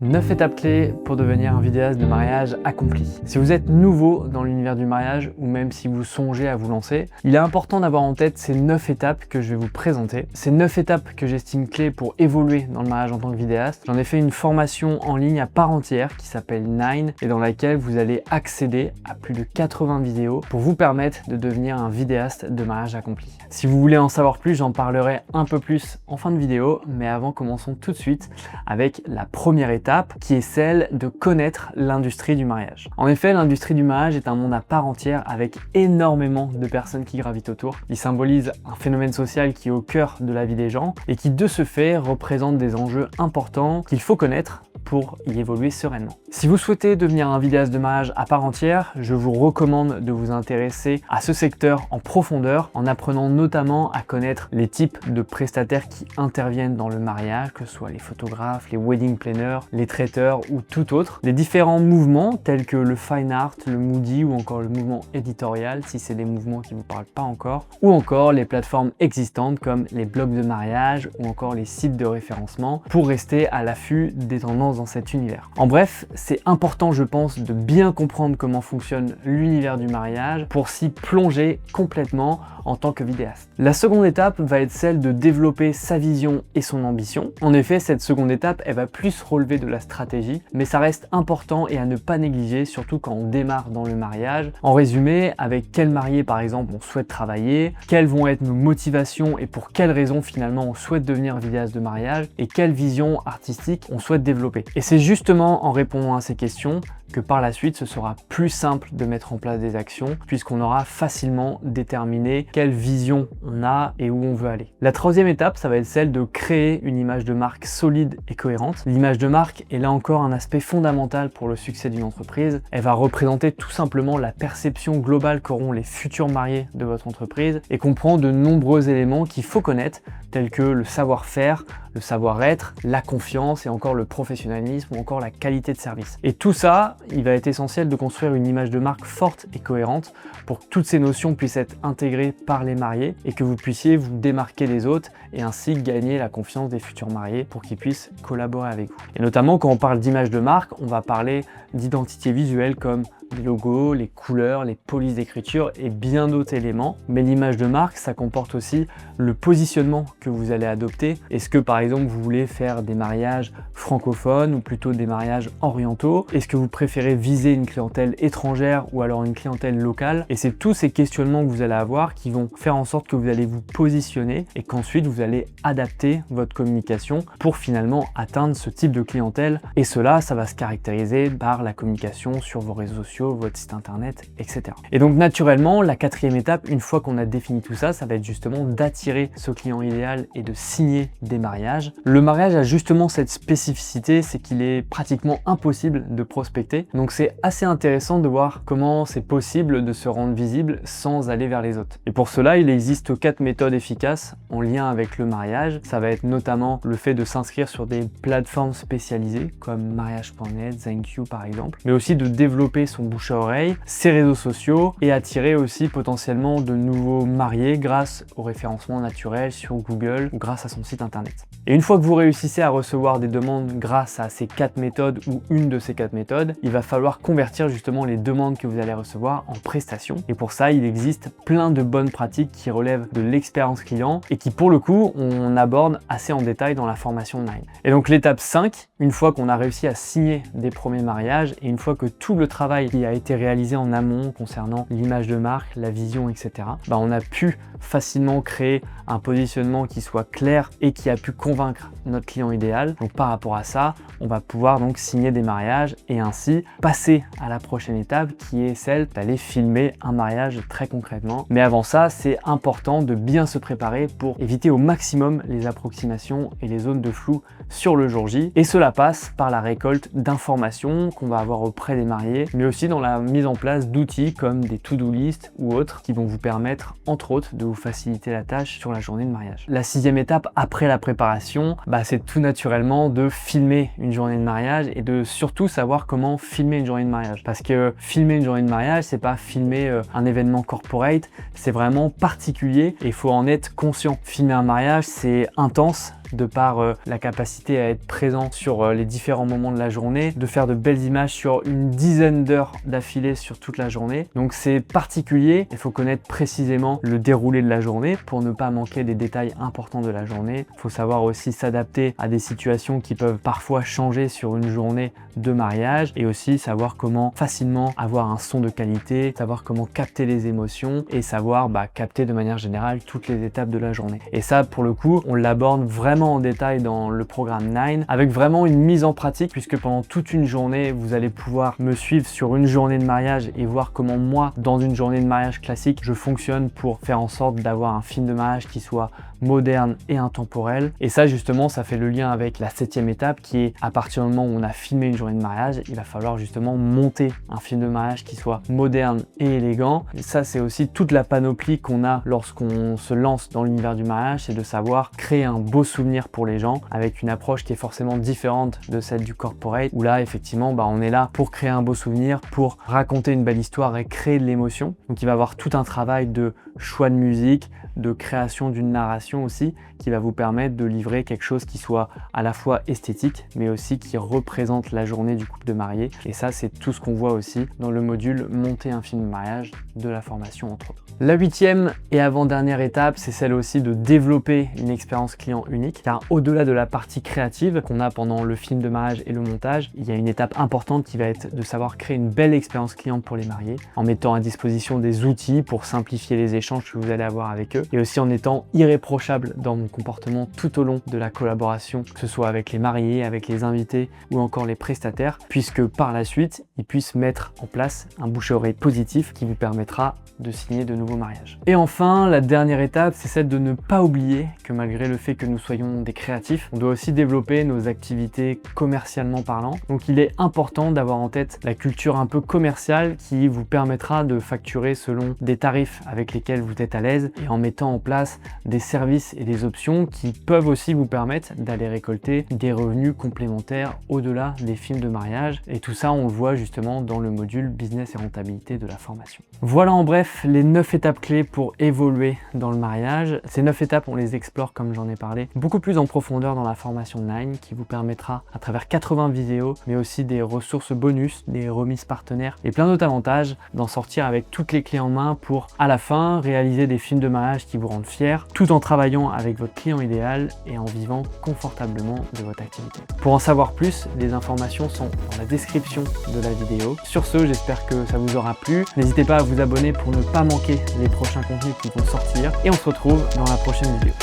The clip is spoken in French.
9 étapes clés pour devenir un vidéaste de mariage accompli. Si vous êtes nouveau dans l'univers du mariage ou même si vous songez à vous lancer, il est important d'avoir en tête ces 9 étapes que je vais vous présenter. Ces 9 étapes que j'estime clés pour évoluer dans le mariage en tant que vidéaste. J'en ai fait une formation en ligne à part entière qui s'appelle Nine et dans laquelle vous allez accéder à plus de 80 vidéos pour vous permettre de devenir un vidéaste de mariage accompli. Si vous voulez en savoir plus, j'en parlerai un peu plus en fin de vidéo, mais avant, commençons tout de suite avec la première étape qui est celle de connaître l'industrie du mariage. En effet, l'industrie du mariage est un monde à part entière avec énormément de personnes qui gravitent autour. Il symbolise un phénomène social qui est au cœur de la vie des gens et qui de ce fait représente des enjeux importants qu'il faut connaître pour y évoluer sereinement. Si vous souhaitez devenir un vidéaste de mariage à part entière, je vous recommande de vous intéresser à ce secteur en profondeur en apprenant notamment à connaître les types de prestataires qui interviennent dans le mariage, que ce soit les photographes, les wedding planners, les traiteurs ou tout autre, les différents mouvements tels que le fine art, le moody ou encore le mouvement éditorial si c'est des mouvements qui ne vous parlent pas encore, ou encore les plateformes existantes comme les blogs de mariage ou encore les sites de référencement pour rester à l'affût des tendances dans cet univers. En bref, c'est important je pense de bien comprendre comment fonctionne l'univers du mariage pour s'y plonger complètement en tant que vidéaste. La seconde étape va être celle de développer sa vision et son ambition. En effet, cette seconde étape, elle va plus relever de la stratégie, mais ça reste important et à ne pas négliger, surtout quand on démarre dans le mariage. En résumé, avec quel marié par exemple on souhaite travailler, quelles vont être nos motivations et pour quelles raisons finalement on souhaite devenir vidéaste de mariage et quelle vision artistique on souhaite développer. Et c'est justement en répondant à ces questions que par la suite ce sera plus simple de mettre en place des actions puisqu'on aura facilement déterminé quelle vision on a et où on veut aller. La troisième étape, ça va être celle de créer une image de marque solide et cohérente. L'image de marque est là encore un aspect fondamental pour le succès d'une entreprise. Elle va représenter tout simplement la perception globale qu'auront les futurs mariés de votre entreprise et comprend de nombreux éléments qu'il faut connaître tels que le savoir-faire, le savoir-être, la confiance et encore le professionnalisme ou encore la qualité de service. Et tout ça, il va être essentiel de construire une image de marque forte et cohérente pour que toutes ces notions puissent être intégrées par les mariés et que vous puissiez vous démarquer des autres et ainsi gagner la confiance des futurs mariés pour qu'ils puissent collaborer avec vous. Et notamment quand on parle d'image de marque, on va parler d'identité visuelle comme les logos, les couleurs, les polices d'écriture et bien d'autres éléments. Mais l'image de marque, ça comporte aussi le positionnement que vous allez adopter. Est-ce que par exemple vous voulez faire des mariages francophones ou plutôt des mariages orientaux? Est-ce que vous préférez viser une clientèle étrangère ou alors une clientèle locale? Et c'est tous ces questionnements que vous allez avoir qui vont faire en sorte que vous allez vous positionner et qu'ensuite vous allez adapter votre communication pour finalement atteindre ce type de clientèle. Et cela, ça va se caractériser par la communication sur vos réseaux sociaux, votre site internet, etc. Et donc naturellement, la quatrième étape, une fois qu'on a défini tout ça, ça va être justement d'attirer ce client idéal et de signer des mariages. Le mariage a justement cette spécificité, c'est qu'il est pratiquement impossible de prospecter. Donc c'est assez intéressant de voir comment c'est possible de se rendre visible sans aller vers les autres. Et pour cela, il existe 4 méthodes efficaces en lien avec le mariage. Ça va être notamment le fait de s'inscrire sur des plateformes spécialisées comme mariage.net, Thank You par exemple, mais aussi de développer son bouche à oreille, ses réseaux sociaux et attirer aussi potentiellement de nouveaux mariés grâce au référencement naturel sur Google ou grâce à son site internet. Et une fois que vous réussissez à recevoir des demandes grâce à ces 4 méthodes ou une de ces 4 méthodes, il va falloir convertir justement les demandes que vous allez recevoir en prestations. Et pour ça, il existe plein de bonnes pratiques qui relèvent de l'expérience client et qui pour le coup, on aborde assez en détail dans la formation Nine. Et donc l'étape 5, une fois qu'on a réussi à signer des premiers mariages et une fois que tout le travail qui a été réalisé en amont concernant l'image de marque, la vision, etc., on a pu facilement créer un positionnement qui soit clair et qui a pu convaincre notre client idéal. Donc par rapport à ça, on va pouvoir donc signer des mariages et ainsi passer à la prochaine étape qui est celle d'aller filmer un mariage très concrètement. Mais avant ça, c'est important de bien se préparer pour éviter au maximum les approximations et les zones de flou sur le jour J. Et cela passe par la récolte d'informations qu'on va avoir auprès des mariés, mais aussi dans la mise en place d'outils comme des to-do list ou autres qui vont vous permettre entre autres de vous faciliter la tâche sur la journée de mariage. La 6e étape après la préparation, c'est tout naturellement de filmer une journée de mariage et de surtout savoir comment filmer une journée de mariage. Parce que filmer une journée de mariage, c'est pas filmer un événement corporate, c'est vraiment particulier et il faut en être conscient. Filmer un mariage, c'est intense, de par la capacité à être présent sur les différents moments de la journée, de faire de belles images sur une dizaine d'heures d'affilée sur toute la journée. Donc c'est particulier, il faut connaître précisément le déroulé de la journée pour ne pas manquer des détails importants de la journée. Il faut savoir aussi s'adapter à des situations qui peuvent parfois changer sur une journée de mariage et aussi savoir comment facilement avoir un son de qualité, savoir comment capter les émotions et savoir capter de manière générale toutes les étapes de la journée. Et ça, pour le coup, on l'aborde vraiment en détail dans le programme 9 avec vraiment une mise en pratique, puisque pendant toute une journée, vous allez pouvoir me suivre sur une journée de mariage et voir comment moi, dans une journée de mariage classique, je fonctionne pour faire en sorte d'avoir un film de mariage qui soit moderne et intemporel. Et ça, justement, ça fait le lien avec la 7e étape qui est à partir du moment où on a filmé une journée de mariage, il va falloir justement monter un film de mariage qui soit moderne et élégant. Et ça, c'est aussi toute la panoplie qu'on a lorsqu'on se lance dans l'univers du mariage, c'est de savoir créer un beau souvenir pour les gens avec une approche qui est forcément différente de celle du corporate, où là, effectivement, on est là pour créer un beau souvenir, pour raconter une belle histoire et créer de l'émotion. Donc, il va y avoir tout un travail de choix de musique, de création d'une narration aussi, qui va vous permettre de livrer quelque chose qui soit à la fois esthétique, mais aussi qui représente la journée du couple de mariés. Et ça, c'est tout ce qu'on voit aussi dans le module monter un film de mariage de la formation, entre autres. La 8e et avant-dernière étape, c'est celle aussi de développer une expérience client unique, car au-delà de la partie créative qu'on a pendant le film de mariage et le montage, il y a une étape importante qui va être de savoir créer une belle expérience client pour les mariés, en mettant à disposition des outils pour simplifier les échanges que vous allez avoir avec eux, et aussi en étant irréprochable dans mon comportement tout au long de la collaboration, que ce soit avec les mariés, avec les invités ou encore les prestataires, puisque par la suite, ils puissent mettre en place un bouche-à-oreille positif qui vous permettra de signer de nouveaux mariages. Et enfin, la dernière étape, c'est celle de ne pas oublier que malgré le fait que nous soyons des créatifs, on doit aussi développer nos activités commercialement parlant. Donc il est important d'avoir en tête la culture un peu commerciale qui vous permettra de facturer selon des tarifs avec lesquels vous êtes à l'aise et en mettant en place des services et des options qui peuvent aussi vous permettre d'aller récolter des revenus complémentaires au-delà des films de mariage. Et tout ça, on le voit justement dans le module business et rentabilité de la formation. Voilà en bref les 9 étapes clés pour évoluer dans le mariage. Ces 9 étapes, on les explore comme j'en ai parlé beaucoup plus en profondeur dans la formation 9 qui vous permettra à travers 80 vidéos, mais aussi des ressources bonus, des remises partenaires et plein d'autres avantages, d'en sortir avec toutes les clés en main pour à la fin réaliser des films de mariage qui vous rendent fiers, tout en travaillant avec votre client idéal et en vivant confortablement de votre activité. Pour en savoir plus, les informations sont dans la description de la vidéo. Sur ce, j'espère que ça vous aura plu. N'hésitez pas à vous abonner pour ne pas manquer les prochains contenus qui vont sortir et on se retrouve dans la prochaine vidéo.